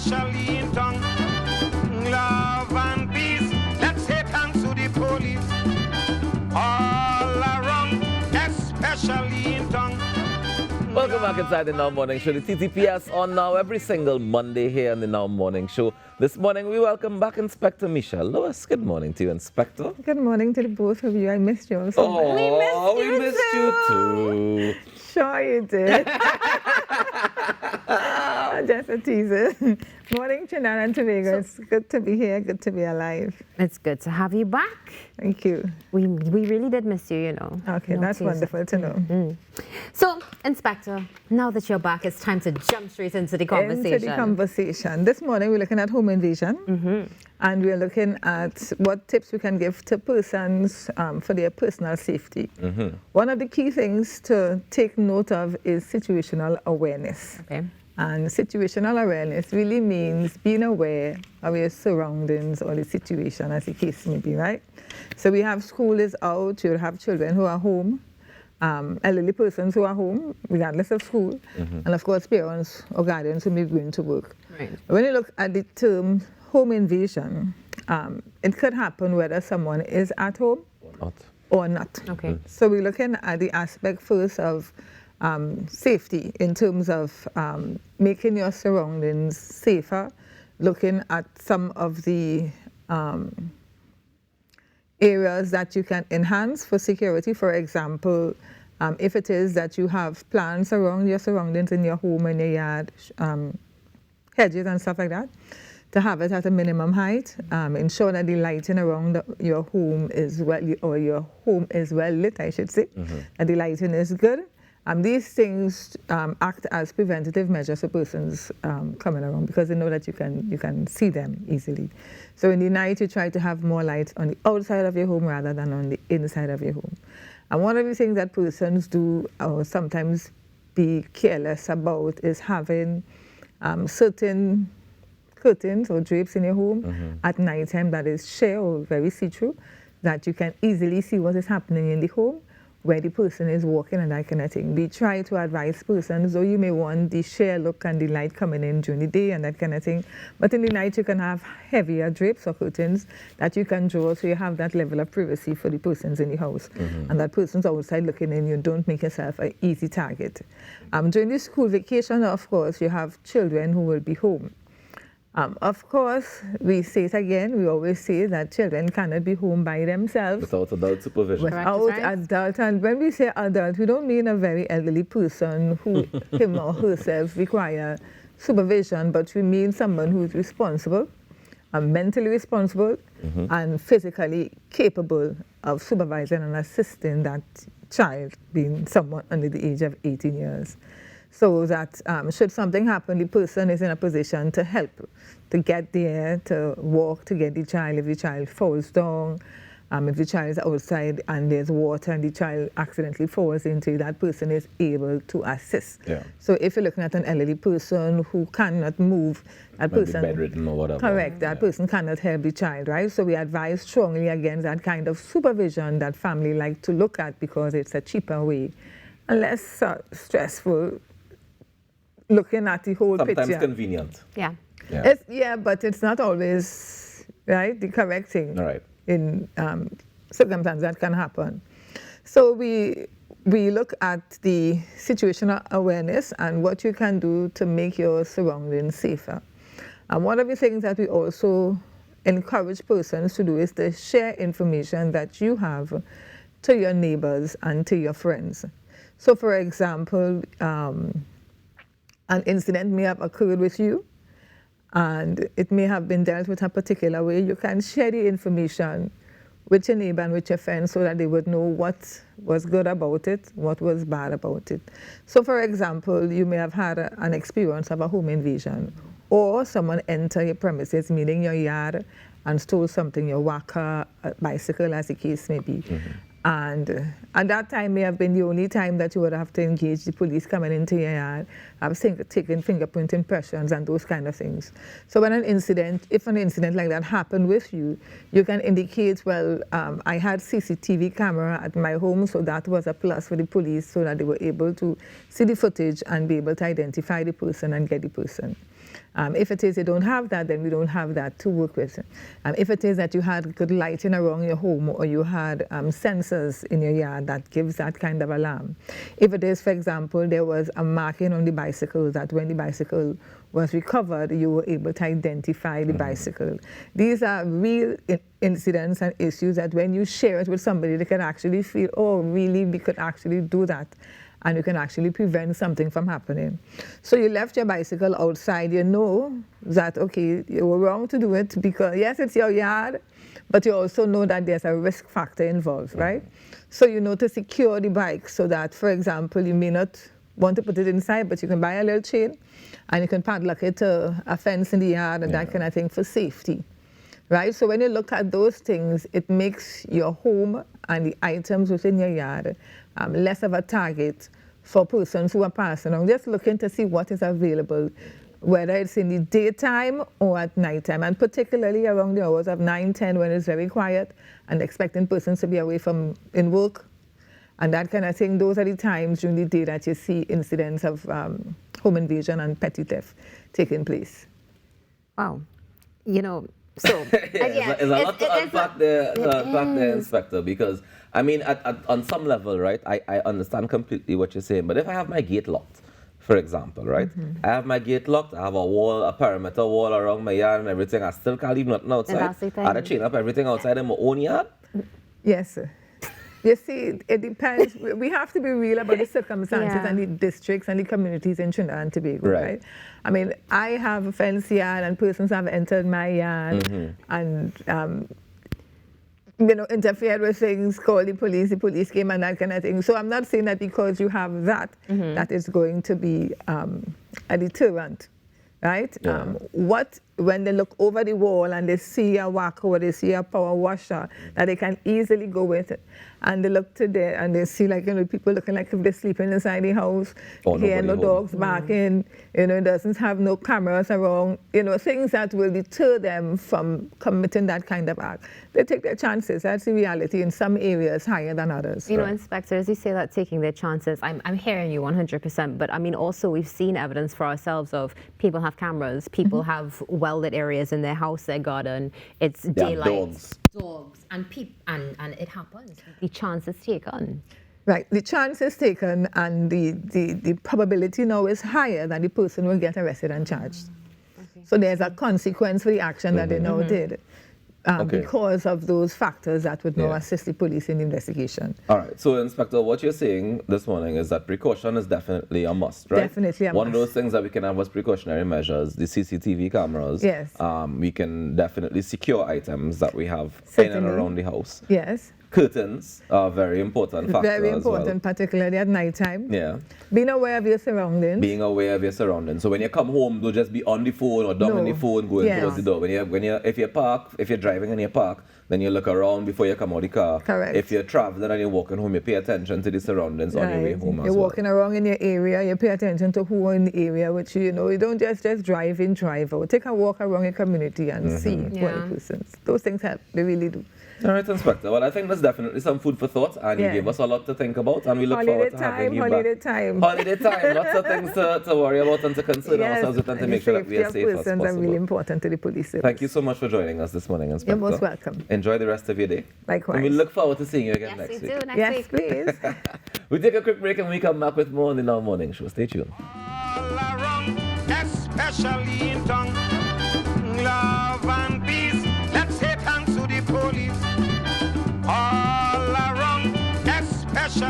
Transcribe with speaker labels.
Speaker 1: especially in tongue. Love and peace, let's say thanks to the police. All around, especially in tongue.
Speaker 2: Welcome back inside the Now Morning Show. The TTPS on now every single Monday here on the Now Morning Show. This morning we welcome back Inspector Michelle Lewis. Good morning to you, Inspector.
Speaker 3: Good morning to the both of you. I missed you so much.
Speaker 2: We missed you too.
Speaker 3: Sure you did. Just a teaser. Morning, Trinidad and Tobago. It's good to be here, good to be alive.
Speaker 4: It's good to have you back.
Speaker 3: Thank you.
Speaker 4: We really did miss you, you know.
Speaker 3: Okay, that's wonderful to know.
Speaker 4: So, Inspector, now that you're back, it's time to jump straight into the conversation.
Speaker 3: Into the conversation. This morning we're looking at home invasion. And we're looking at what tips we can give to persons for their personal safety. One of the key things to take note of is situational awareness.
Speaker 4: Okay.
Speaker 3: And situational awareness really means being aware of your surroundings or the situation as the case may be, right? So we have school is out, you'll have children who are home, elderly persons who are home, regardless of school, and of course parents or guardians who may be going to work.
Speaker 4: Right.
Speaker 3: When you look at the term home invasion, it could happen whether someone is at home or not.
Speaker 4: Okay.
Speaker 3: So we're looking at the aspect first of safety in terms of making your surroundings safer, looking at some of the areas that you can enhance for security. For example, if it is that you have plants around your surroundings in your home and your yard, hedges and stuff like that, to have it at a minimum height, ensure that the lighting around your home is well, or your home is well lit, I should say, that the lighting is good. These things act as preventative measures for persons coming around because they know that you can see them easily. So in the night, you try to have more light on the outside of your home rather than on the inside of your home. And one of the things that persons do or sometimes be careless about is having certain curtains or drapes in your home at night time that is sheer or very see-through, that you can easily see what is happening in the home, where the person is walking and that kind of thing. We try to advise persons, though you may want the sheer look and the light coming in during the day and that kind of thing, but in the night you can have heavier drapes or curtains that you can draw so you have that level of privacy for the persons in the house. And that person's outside looking in, you don't make yourself an easy target. During the school vacation, of course, you have children who will be home. Of course, we say it again, we always say that children cannot be home by themselves.
Speaker 2: Without adult supervision.
Speaker 3: Without adult, and when we say adult, we don't mean a very elderly person who him or herself require supervision, but we mean someone who is responsible, mentally responsible, and physically capable of supervising and assisting that child, being someone under the age of 18 years. So that should something happen, the person is in a position to help, to get there, to walk, to get the child. If the child falls down, if the child is outside and there's water and the child accidentally falls into it, that person is able to assist.
Speaker 2: Yeah.
Speaker 3: So if you're looking at an elderly person who cannot move, that person...
Speaker 2: bedridden or whatever.
Speaker 3: Correct, that person cannot help the child, right? So we advise strongly against that kind of supervision that family like to look at because it's a cheaper way and less stressful, looking at the whole picture.
Speaker 2: Sometimes convenient.
Speaker 4: Yeah.
Speaker 3: But it's not always, right, the correct thing.
Speaker 2: All right.
Speaker 3: In circumstances that can happen. So we look at the situational awareness and what you can do to make your surroundings safer. And one of the things that we also encourage persons to do is to share information that you have to your neighbors and to your friends. So for example, an incident may have occurred with you and it may have been dealt with a particular way. You can share the information with your neighbor and with your friends so that they would know what was good about it, what was bad about it. So for example, you may have had an experience of a home invasion, or someone entered your premises, meaning your yard, and stole something, your walker, a bicycle, as the case may be. And at that time may have been the only time that you would have to engage the police coming into your yard, taking fingerprint impressions and those kind of things. So when if an incident like that happened with you, you can indicate, well, I had CCTV camera at my home, so that was a plus for the police so that they were able to see the footage and be able to identify the person and get the person. If it is you don't have that, then we don't have that to work with. If it is that you had good lighting around your home, or you had sensors in your yard that gives that kind of alarm. If it is, for example, there was a marking on the bicycle that when the bicycle was recovered, you were able to identify the bicycle. These are real incidents and issues that when you share it with somebody, they can actually feel, oh, really, we could actually do that. And you can actually prevent something from happening. So you left your bicycle outside, you know that, okay, you were wrong to do it because, yes, it's your yard, but you also know that there's a risk factor involved, right? So you know to secure the bike so that, for example, you may not want to put it inside, but you can buy a little chain and you can padlock it to a fence in the yard and that kind of thing for safety, right? So when you look at those things, it makes your home and the items within your yard less of a target for persons who are passing on, just looking to see what is available, whether it's in the daytime or at nighttime, and particularly around the hours of 9, 10 when it's very quiet and expecting persons to be away from in work and that kind of thing. Those are the times during the day that you see incidents of home invasion and petty theft taking place.
Speaker 4: Wow. You know, so
Speaker 2: it's a lot to unpack there, Inspector, because I mean, on some level, right, I understand completely what you're saying, but if I have my gate locked, for example, right, I have my gate locked, I have a wall, a perimeter wall around my yard and everything, I still can't leave nothing outside. I had to chain up everything outside in my own yard?
Speaker 3: Yes, sir. You see, it depends. We have to be real about the circumstances and the districts and the communities in Trinidad and Tobago, right? I mean, I have a fence yard and persons have entered my yard and, you know, interfered with things, called the police came and that kind of thing. So I'm not saying that because you have that, that is going to be a deterrent, right? When they look over the wall and they see a whacker or they see a power washer that they can easily go with it, and they look to there and they see, like, you know, people looking like if they're sleeping inside the house, hear no dogs barking, you know, doesn't have no cameras around, you know, things that will deter them from committing that kind of act. They take their chances. That's the reality in some areas higher than others.
Speaker 4: You know, Inspector, as you say that taking their chances, I'm hearing you 100%, but I mean, also we've seen evidence for ourselves of people have cameras, people have well-lit areas in their house, their garden, it's daylight, dogs, and it happens. The chance is taken.
Speaker 3: Right, the chance is taken and the probability now is higher that the person will get arrested and charged. So there's a consequence for the action that they now did. Because of those factors that would now assist the police in the investigation.
Speaker 2: All right. So, Inspector, what you're saying this morning is that precaution is definitely a must, right?
Speaker 3: Definitely a must.
Speaker 2: One of those things that we can have as precautionary measures, the CCTV cameras.
Speaker 3: Yes.
Speaker 2: We can definitely secure items that we have in and around the house.
Speaker 3: Yes.
Speaker 2: Curtains are very important factor
Speaker 3: Very important,
Speaker 2: as well.
Speaker 3: particularly at night time.
Speaker 2: Yeah.
Speaker 3: Being aware of your surroundings.
Speaker 2: Being aware of your surroundings. So when you come home, don't just be on the phone or down on the phone going towards the door. If you're driving in your park, then you look around before you come out of the car.
Speaker 3: Correct.
Speaker 2: If you're traveling and you're walking home, you pay attention to the surroundings on your way home as well.
Speaker 3: You're walking around in your area, you pay attention to who are in the area, which you don't just drive in, drive out. Take a walk around your community and see what the persons. Those things help, they really do.
Speaker 2: All right, Inspector. Well, I think there's definitely some food for thought, and you gave us a lot to think about, and we look forward to having you back.
Speaker 3: Holiday time.
Speaker 2: Lots of things to worry about and to concern ourselves with and to make sure that we are safe as possible.
Speaker 3: Are really important to the police service.
Speaker 2: Thank you so much for joining us this morning, Inspector.
Speaker 3: You're most welcome.
Speaker 2: Enjoy the rest of your day.
Speaker 3: Likewise.
Speaker 2: And we look forward to seeing you again next week.
Speaker 3: Yes, please.
Speaker 2: We take a quick break and we come back with more on the Now Morning Show. Stay tuned.
Speaker 1: All around, especially in tongue, love and peace. Let's say thanks to the police. All around, especially